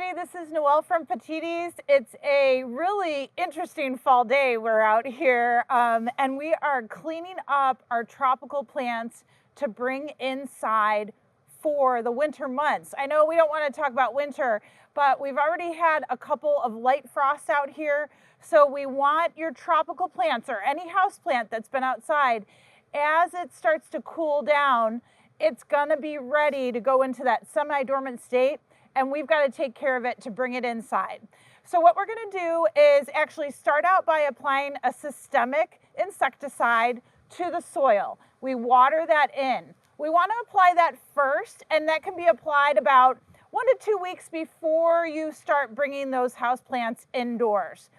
everybody, this is Noelle from Petitti's. It's a really interesting fall day. We're out here and we are cleaning up our tropical plants to bring inside for the winter months. I know we don't want to talk about winter, but we've already had a couple of light frosts out here. So we want your tropical plants or any house plant that's been outside, as it starts to cool down, it's gonna be ready to go into that semi-dormant state, and we've got to take care of it to bring it inside. So what we're going to do is actually start out by applying a systemic insecticide to the soil. We water that in. We want to apply that first, and that can be applied about 1 to 2 weeks before you start bringing those houseplants indoors.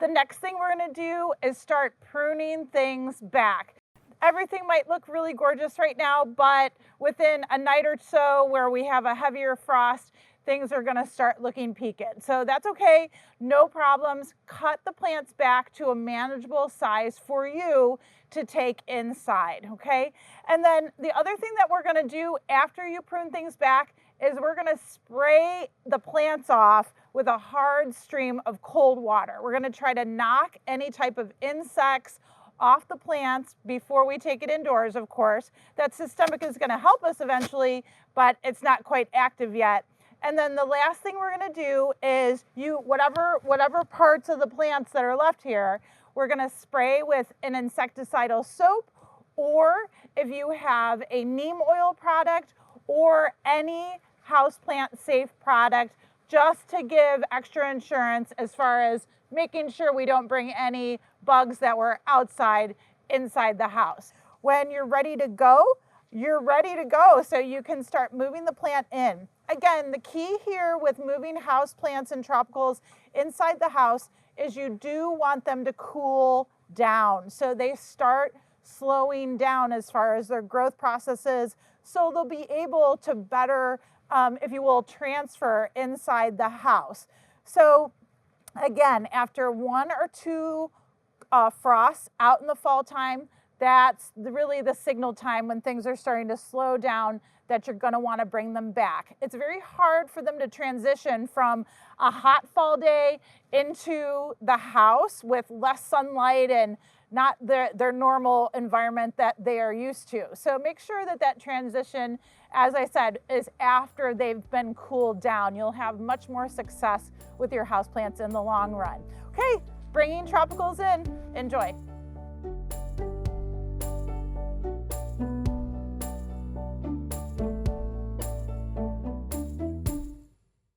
The next thing we're going to do is start pruning things back. Everything might look really gorgeous right now, but within a night or so where we have a heavier frost, things are gonna start looking peaked. So that's okay, no problems. Cut the plants back to a manageable size for you to take inside, okay? And then the other thing that we're gonna do after you prune things back is we're gonna spray the plants off with a hard stream of cold water. We're gonna try to knock any type of insects off the plants before we take it indoors, of course. That systemic is gonna help us eventually, but it's not quite active yet. And then the last thing we're gonna do is whatever parts of the plants that are left here, we're gonna spray with an insecticidal soap, or if you have a neem oil product or any houseplant safe product, just to give extra insurance as far as making sure we don't bring any bugs that were outside inside the house. When you're ready to go, you're ready to go, so you can start moving the plant in. Again, the key here with moving house plants and tropicals inside the house is you do want them to cool down, so they start slowing down as far as their growth processes, so they'll be able to better, if you will, transfer inside the house. So again, after 1 or 2 frosts out in the fall time, that's really the signal time when things are starting to slow down that you're going to want to bring them back. It's very hard for them to transition from a hot fall day into the house with less sunlight and not their normal environment that they are used to. So make sure that that transition, as I said, is after they've been cooled down. You'll have much more success with your houseplants in the long run. Okay, bringing tropicals in. Enjoy.